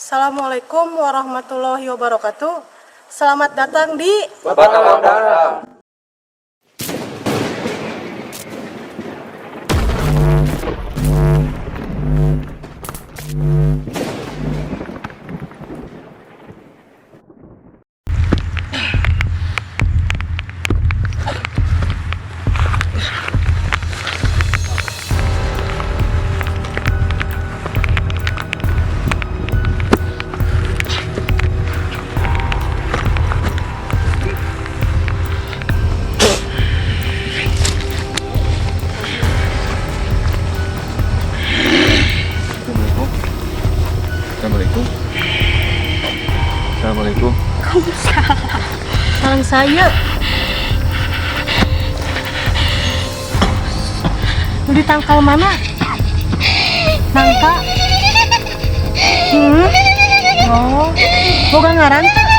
Assalamualaikum warahmatullahi wabarakatuh. Selamat datang di Bapak. Assalamualaikum. Assalamualaikum. saling saya. Lu di tangkal mana? Nangka? Oh, boga ngaran teh.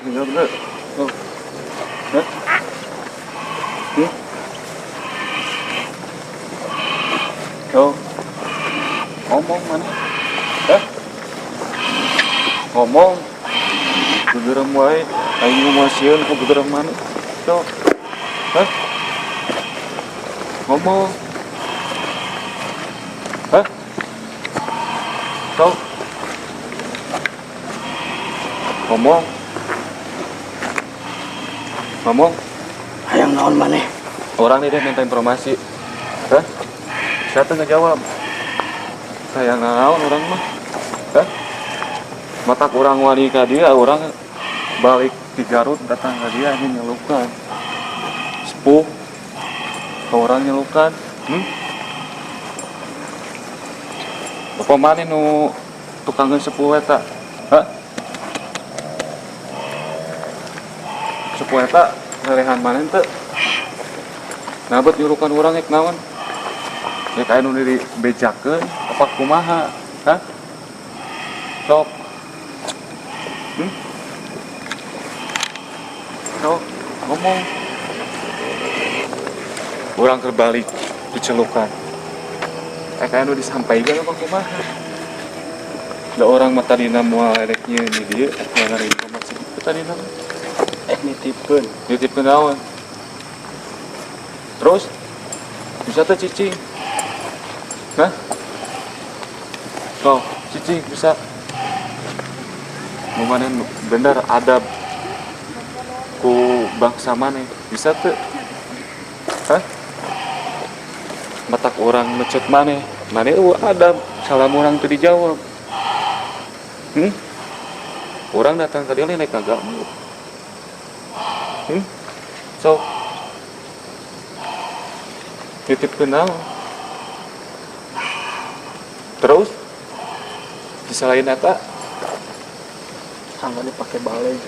Enggak bener. Oh. Hah? Oh. Ngomong mana? Hah? Ngomong. Beneran wae. Aing ngomosieun ka beneran mana? Tuh. Hah? Ngomong. Hah? Tuh. Ngomong. Ngomong. Hayang naon maneh? Orang ini dia minta informasi. Hah? Saya tuh ngejawab. Saya naon orang mah. Hah? Matak orang wani ka dia, orang balik di Garut datang ke dia ini nyelukan. Sepuh. Ke orang nyelukan. Apa mana nu tukang sepuh eta? Hah? Sepuh eta ngelehan mana ente? Nabet nyuruhkan orang ek naon? Ya kayak nu diri bejakeun apa kumaha? Hah? Sok. Sok ngomong. Orang terbalik dicelukan. Kayak nu disampaikan apa kumaha? Da orang mah tadina moal ereknya di dieu aya informasi kitu tadina. Nitipkeun naon? Terus bisa teh cicing. Hah? Oh, cicing bisa. Mumanen bener adab ku bangsa maneh bisa teu? Hah? Matak orang mecut maneh adab salam orang teu dijawab. Orang datang ke dia naik agama. So titip kenal. Terus disalahin eta Sangka dipakai balik.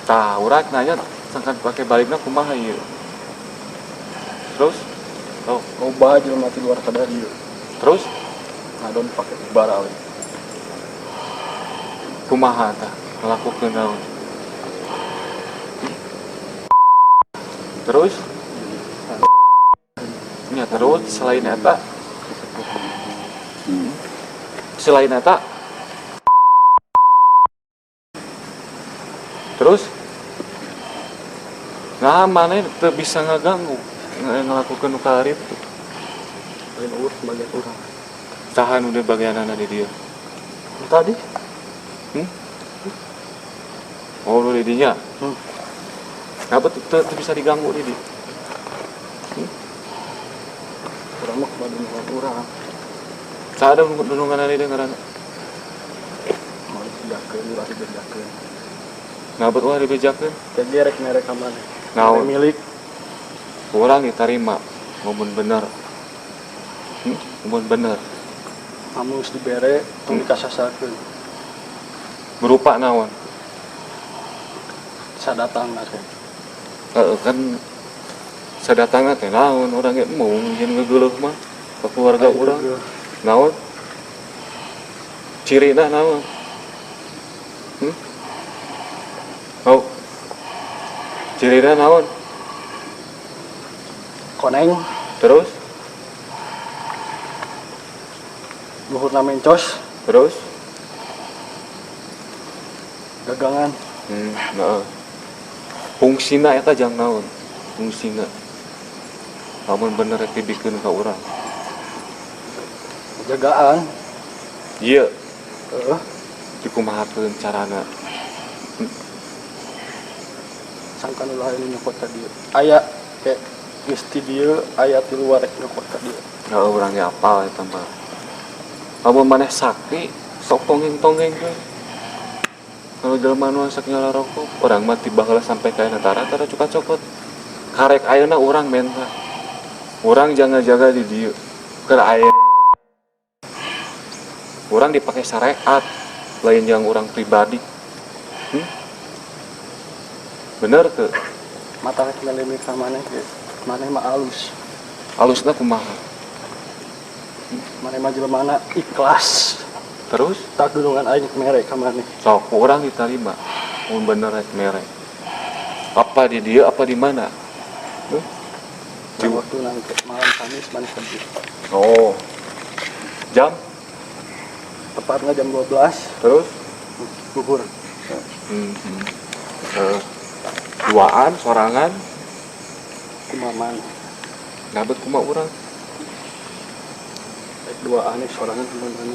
tah urang nanya sangkan pakai balikna kumaha ieu. Terus Loba jelema ti luar kada dieu. terus Ngadon pakai barale. kumaha tah ngelakukeun naon? Terus nya terus selain eta terus nah mana teu bisa ngaganggu ngelakukan nu kalarip Lain urut sebagai urang. tahan udah bagianana di dia. Tadi Oh lu di dinya kenapa teu bisa diganggu di dia? urang mah kudu nunggu urang. Sada dunungan di dia ngaranna Mau dibedakeun, urang dibedakeun. ngabet wah dibejakeun Jadi rek merek ka maneh. naon Milik urang ditarima mun bener mun bener amun geus dibere tong dikasasakeun. berupa naon Sadatangna teh. kan sadatangna teh naon urang ge mau yen ngeugeuleuh mah ka keluarga urang naon cirina naon oh cirina naon Koneng terus luhurna mencos, terus gagangan. nah fungsina eta jang naon fungsina lamun bener rek dibikeun ka urang Jagaan. ieu Heeh. dikumahakeun carana Sangkan ulah ini nyokot ka dieu. Aya ke geus ti dieu, aya ti luar rek nyokot ka dieu. urang ge apal eta mah lamun maneh sakti sok tonggeng-tonggeng we kalau jelema nu sak nyala rokok urang mah tiba heula sampai ka antara cuka cokot karek ayeuna urang menta urang jaga-jaga di dieu keur aya urang dipake syariat lain yang urang pribadi bener teu Mata rek ngalimi ka maneh ge. Maneh mah alus. alusna kumaha Maneh mah jelemana ikhlas. terus Tak dulungan aing merek ka maneh. sok urang diterima mun bener rek mere apa di dieu apa di mana Di waktu nanti malam Kamis maneh kerja. oh jam Tepatnya jam 12 terus gugur. duaan sorangan Kumaman. ngabet kumaha urang Rek dua aneh sorangan kumaman.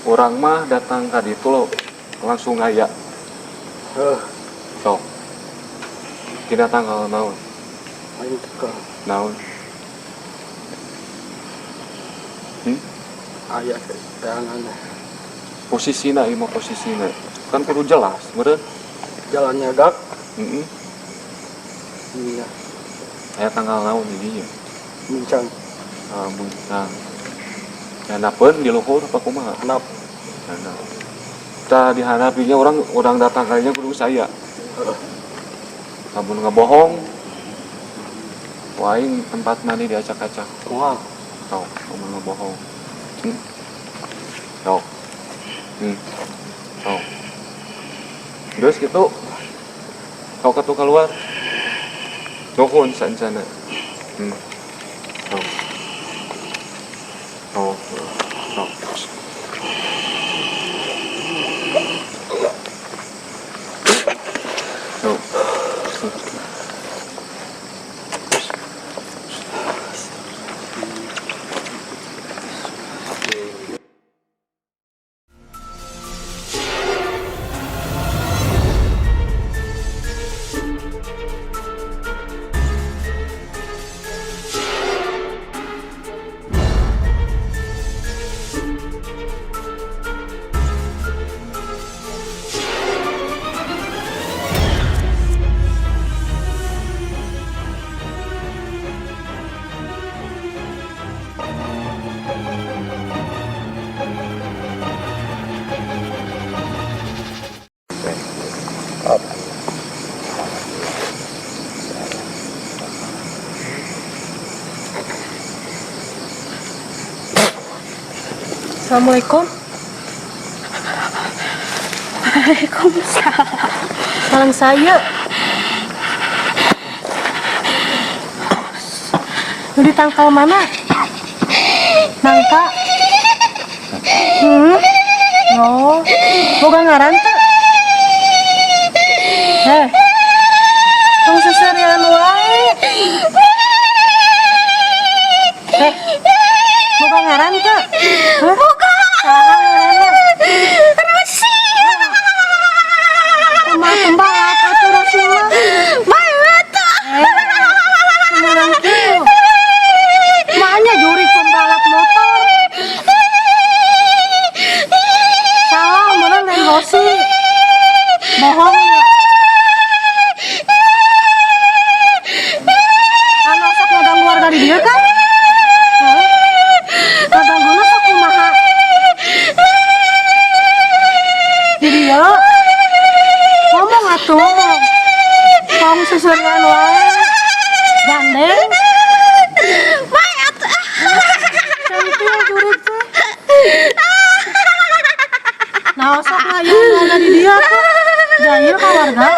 urang mah datang ka ditu lo langsung aya sok tina tanggal naon Aing teka naon aya ke teangan. posisina ieu mah posisina kan kudu jelas meureun Jalannya gak. Iya, aya tanggal naon di dieu bincang. buntang hanapeun di luhur apa kumaha Nap. handap tah dihanapinya orang datang kalinya kudu saya lamun ngabohong Waing tempat mandi diacak-acak. Wah, Tau, kamu bohong. Tau. Tau. Terus gitu. Kau ketuk keluar. Nuhun sancana. Tau. Tau. Tau. Tau. Assalamualaikum. Waalaikumsalam. Salam saya. Lu di tangkal mana? Nangka. Oh, boga ngaran teh. Tong seserian wae. Boga ngaran teh. Boga. Saha ngaranna? Rosi. Kumaha pembalap atuh Rosi mah? Mata. Kumarang kieu. Makanya juri pembalap motor. Salah, bener Neng Rosi. Bohong ya. Anu sok ngaganggu warga di dieu kan? Ngagangguna sok kumaha? Di dieu. Ngomong atuh ngomong. Tong seserian wae. Gandeng. Cantik juri teh. Nah, sok ngayun warga di dia tuh. Jahil ka warga.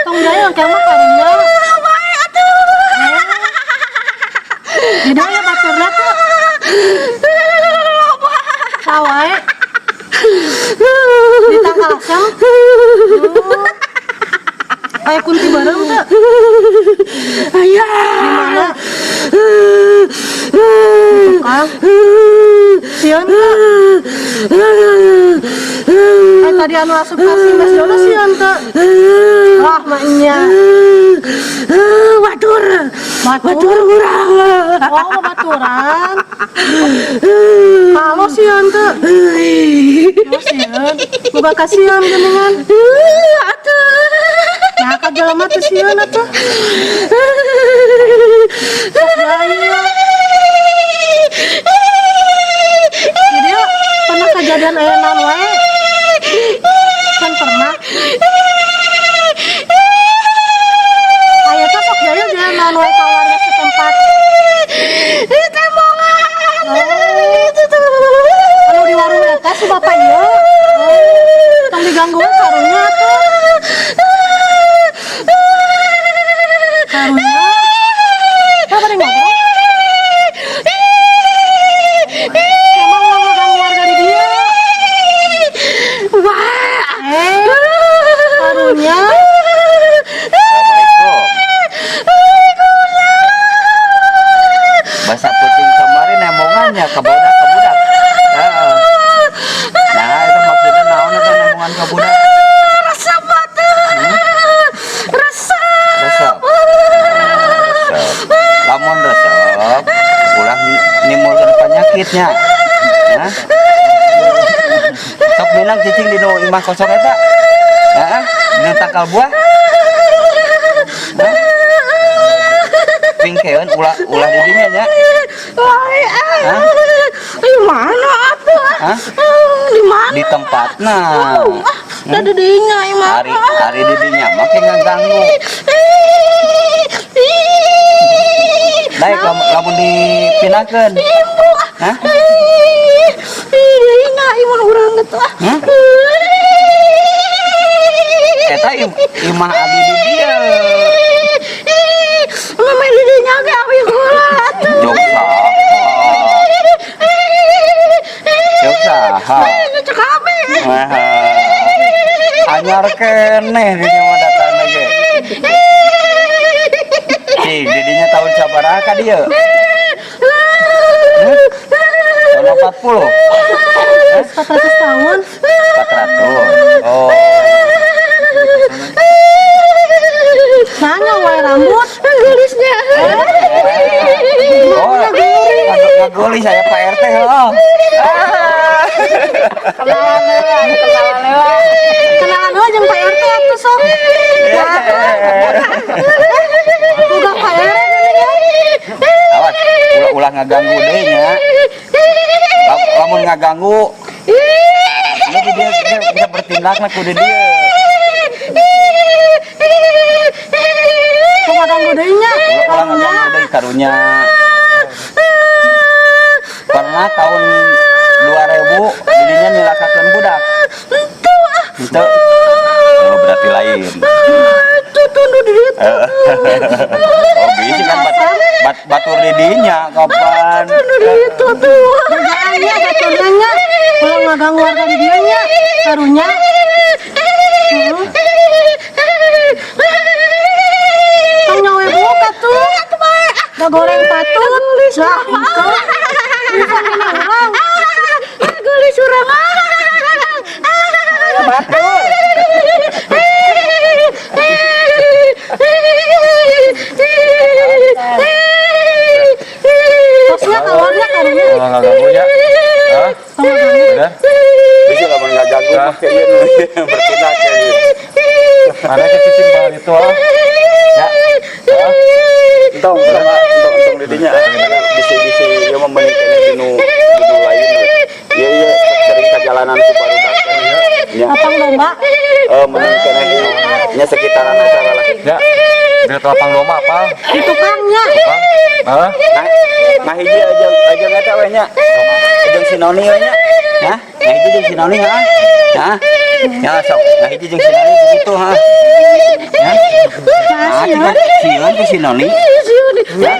Tong jahil kaya mah karunya. Di dia baturna tuh. Sawae. Di tangkal asam. Kayak kunti bareng tuh. Ayah. Di mana? Tukang. Sieun tuh. Tadi anu asup kasih Mas Dono sieun tuh. Wah, maknya. Batur. Batur urang. Oh, baturan. Halo sieun tuh. Oh, sieun. Boga kasihan geuningan. Nah, ka jelema teh sieun atuh. Jahil. Jadi pernah kejadian aya naon wae? Kan pernah. Aya teh sok jahil dia naon wae ka warga setempat. Itu bohong. Anu di warung eta si bapak ieu. Tong diganggu karunya atuh. Karunya. Apa bari ngobrol? Emang mau ngeganggu warga di dia? Wah. Karunya. Bahasa puting kemarin emongannya ke budak. Nah itu maksudnya naon itu emongan ke budak. Resep batu. Resep. Lamun resep ulah nimbulkan penyakitnya. Hah? Sok minang cicing di nu imah kosong eta. Heeh, dina tangkal buah. Hah? Pingkeun ulah di dinya nya. Hah? Di mana atuh? Hah? Di mana? Di tempatna. Tadi dinya imah. Hari di dinya mah ke ngaganggu. Baik, lamun dipindahkeun. Hah? Ingat iman orang itu. Hah? Eta imah abdi di dia. Memang didinya ke abi gula tuh. Jok saha. Ini cek abi. Anyar keneh di mah datang lagi. Cing, didinya tahun sabaraha ka dieu? Tahun 40. 400 tahun. 400. Oh. Nanya wae rambut. Gelisnya. Oh, ngagulis saya Pak RT oh. Kenalan heula jeung Pak RT atuh sok. Budak Pak RT geuning. Awas, ulah ngaganggu deui nya. Lamun ngaganggu. Ini dia bisa bertindakna kudu dia. Kumadang deui nya. Ulah ngaganggu deui karunya. Pernah tahun 2000 didinya nilakakeun budak. Itu oh, berarti lain. Oh bisa kan batur didinya kapan? Kerjaannya baturnya kalau ngaganggu warga di dieu nya karunya. Tong nyawe buka tuh. Da goreng patut. Lah, engkau. Bisa kena urang. Gelis urang. Batur. Tosnya kawarnya karunya. Kalau nggak ganggu ya, ah, udah. Bisa lamun ngaganggu make ieu bertindak kayak Mana ke cicing bal itu ah? Ya, ah, entong didinya bisi-bisi ieu memeningkeun dinu lain we. Ieu sering kajalanan ku barudak nya. Lapang domba. Memeningkeun nya sekitaran acara lah. ya. Dia lapang domba apa? Di tukangnya. Bang, ah, Nah hiji aja eta we nya. Jeung sinoni we nya. Hah? Nah hiji jeung sinoni ha. Hah? Ya sok. Nah hiji jeung sinoni begitu ha. Ya. Nah, kita sieun ke sinoni. Nah,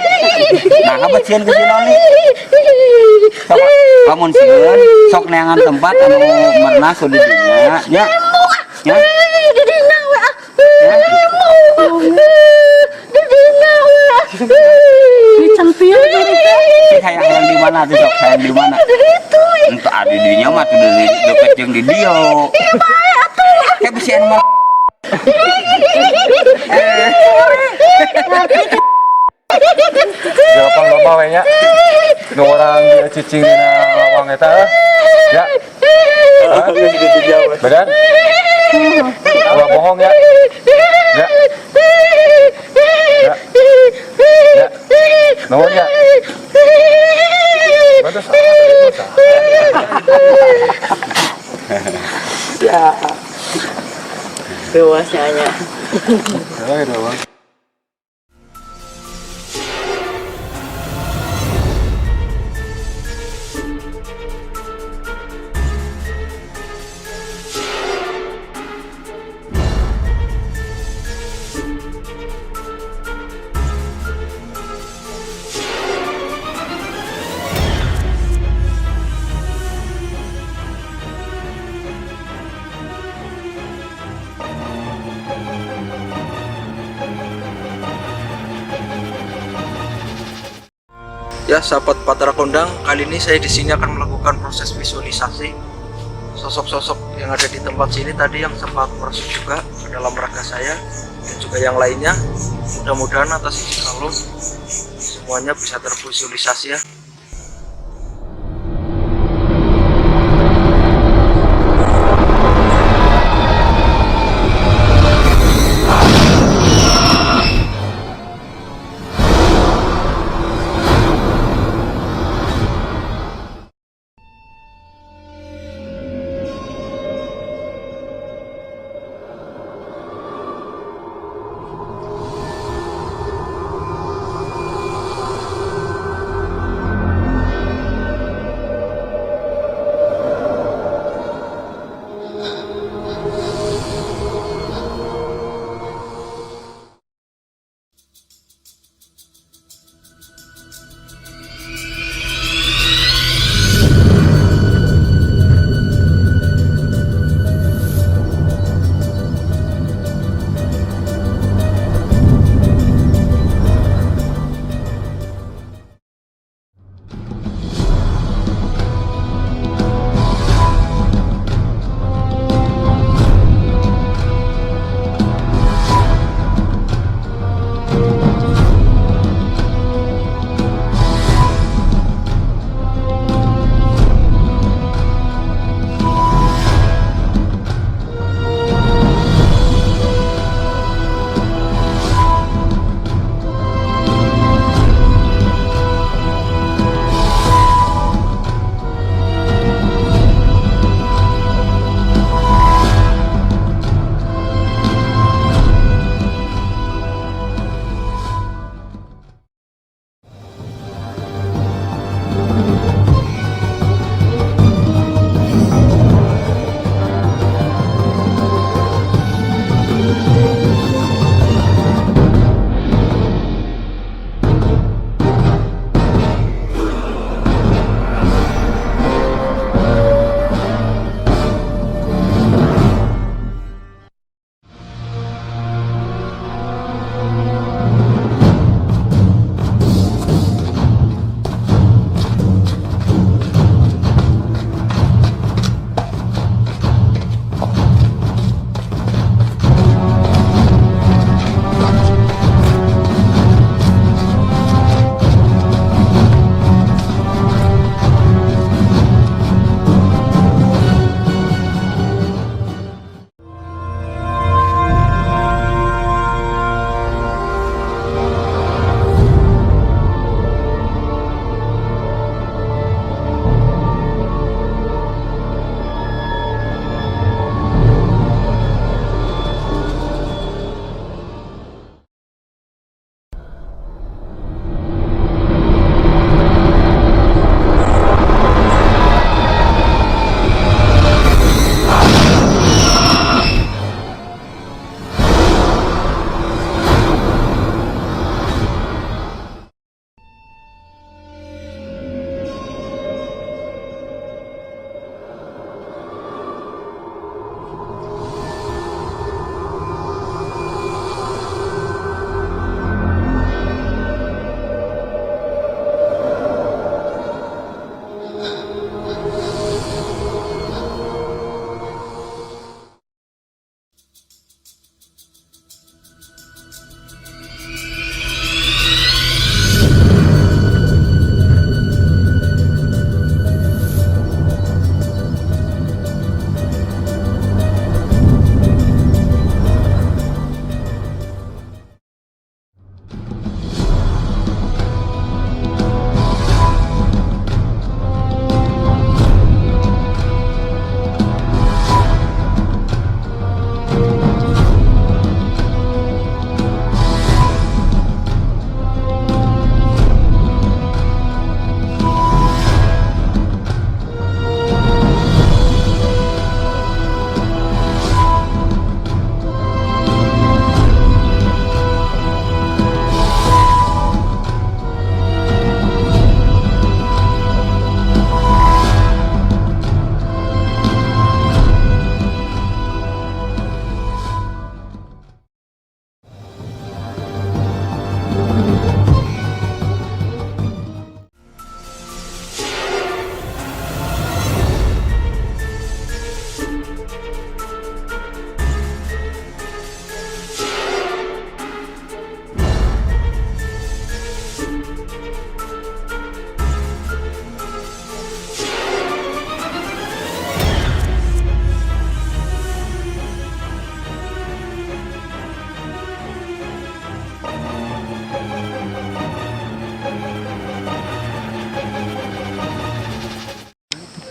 apa sieun ke sinoni? Sok lamun sieun sok neangan tempat anu meunah ku didinya. Ya. Ya. Didina we. Ya. Didina we. Dicempieu jadi teh. Hayang di mana tuh sok? Hayang di mana? Untuk adi dinya mah tuh dari deket jeung di dia. Kayak bisian mah. dia lapang domba we nya. Nu orang dia cicing dina lawang eta ah. Ya. Ah, bener? Ulah bohong ya. Ya. Ya. Ya. Nuhun ya. Batas apa tadi dosa? Ya. Dewasnya nya. Ya, doang. Ya, sahabat Patra Kondang, kali ini saya di sini akan melakukan proses visualisasi sosok-sosok yang ada di tempat sini tadi yang sempat merasuk juga ke dalam raga saya dan juga yang lainnya. Mudah-mudahan atas izin Allah semuanya bisa tervisualisasi ya.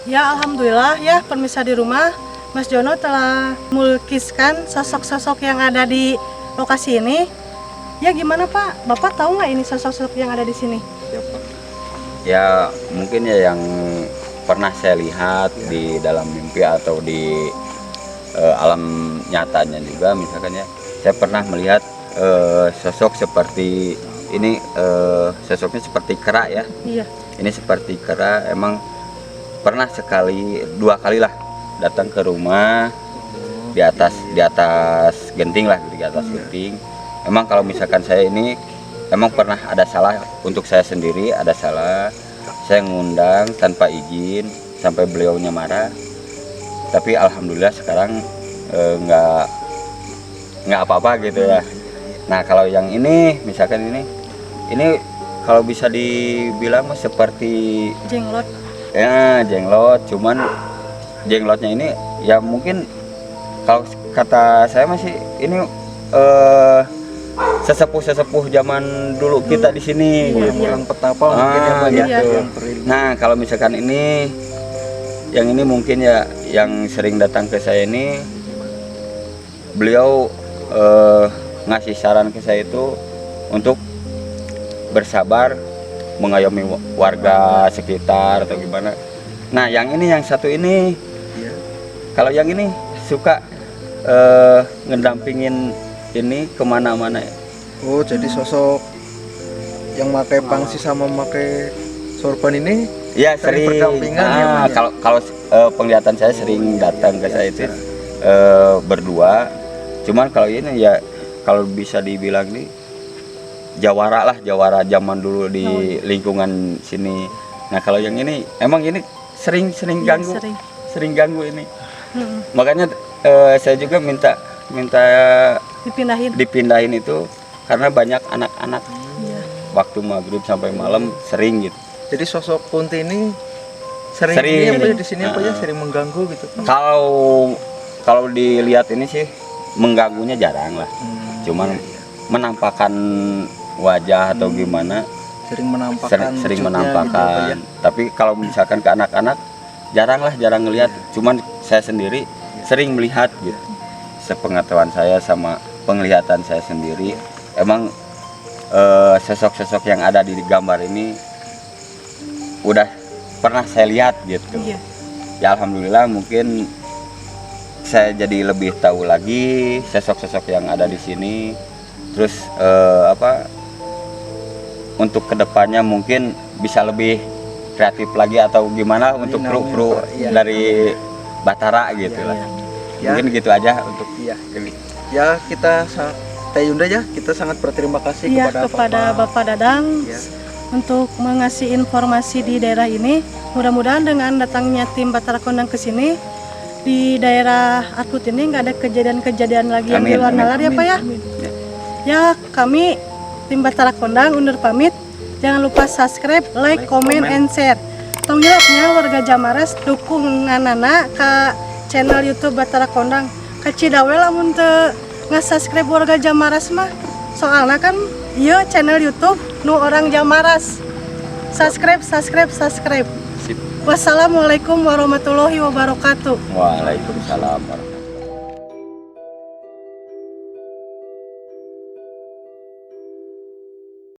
Ya alhamdulillah ya pemirsa di rumah, Mas Jono telah melukiskan sosok-sosok yang ada di lokasi ini. Ya gimana Pak? Bapak tahu nggak ini sosok-sosok yang ada di sini? Ya mungkin ya yang pernah saya lihat di dalam mimpi atau di alam nyatanya juga, misalkan ya saya pernah melihat sosok seperti ini, sosoknya seperti kera ya. Iya. Ini seperti kera, emang pernah sekali 2 kali lah datang ke rumah di atas genting lah, di atas genting. Emang kalau misalkan saya ini emang pernah ada salah, untuk saya sendiri ada salah, saya ngundang tanpa izin sampai beliaunya marah. Tapi alhamdulillah sekarang nggak apa-apa gitu ya. Nah kalau yang ini misalkan ini kalau bisa dibilang mah seperti Jenglot. ya jenglot, cuman jenglotnya ini ya mungkin kalau kata saya masih ini sesepuh zaman dulu kita di sini. Orang petapa mungkin ya Pak ya. Iya. Nah kalau misalkan ini yang ini mungkin ya yang sering datang ke saya ini, beliau ngasih saran ke saya itu untuk bersabar, mengayomi warga sekitar atau gimana. Nah yang ini yang satu ini, kalau yang ini suka ngedampingin ini kemana-mana. Oh, jadi sosok yang pakai pangsi sama pakai sorban ini Ya sering sering. berdampingan ya, Pak, ya? Kalau penglihatan saya sering datang ke saya itu berdua. Cuman kalau ini ya kalau bisa dibilang nih jawara zaman dulu di lingkungan sini. Nah kalau yang ini emang ini sering Iya, ganggu, sering. sering ganggu ini. Mm-mm. Makanya saya juga minta dipindahin itu karena banyak anak-anak. Iya. Waktu maghrib sampai malam sering gitu. Jadi sosok Kunti ini sering Sering. ini apa ya di sini apa ya, sering mengganggu gitu. Kalau dilihat ini sih mengganggunya jarang lah. Cuman menampakkan wajah atau gimana Sering menampakkan sering wujudnya menampakkan. gitu, Pak, ya. Tapi kalau misalkan ke anak-anak jarang ngelihat. Cuman saya sendiri sering melihat gitu. Sepengetahuan saya sama penglihatan saya sendiri, emang sosok-sosok yang ada di gambar ini udah pernah saya lihat gitu. Iya. Ya alhamdulillah mungkin saya jadi lebih tahu lagi sosok-sosok yang ada di sini. Terus untuk kedepannya mungkin bisa lebih kreatif lagi atau gimana untuk kru Iya. dari Batara gitu lah. Ya. Mungkin gitu aja untuk Iya. ini. Ya kita Teh Yunda ya, kita sangat berterima kasih Iya, kepada kepada Bapak Dadang Ya. untuk mengasih informasi di daerah ini. Mudah-mudahan dengan datangnya tim Batara Kondang ke sini, di daerah Arkut ini nggak ada kejadian-kejadian lagi yang di luar nalar ya Pak ya. Ya kami tim Batara Kondang undur pamit. Jangan lupa subscribe, like, comment, and share. Tong jawabnya warga Jamaras dukunganana ke channel YouTube Batara Kondang. Kacidawe lamun teu nge-subscribe warga Jamaras mah. Soalnya kan ieu channel YouTube nu orang Jamaras. Subscribe. Sip. Wassalamualaikum warahmatullahi wabarakatuh. Waalaikumsalam warahmatullahi wabarakatuh.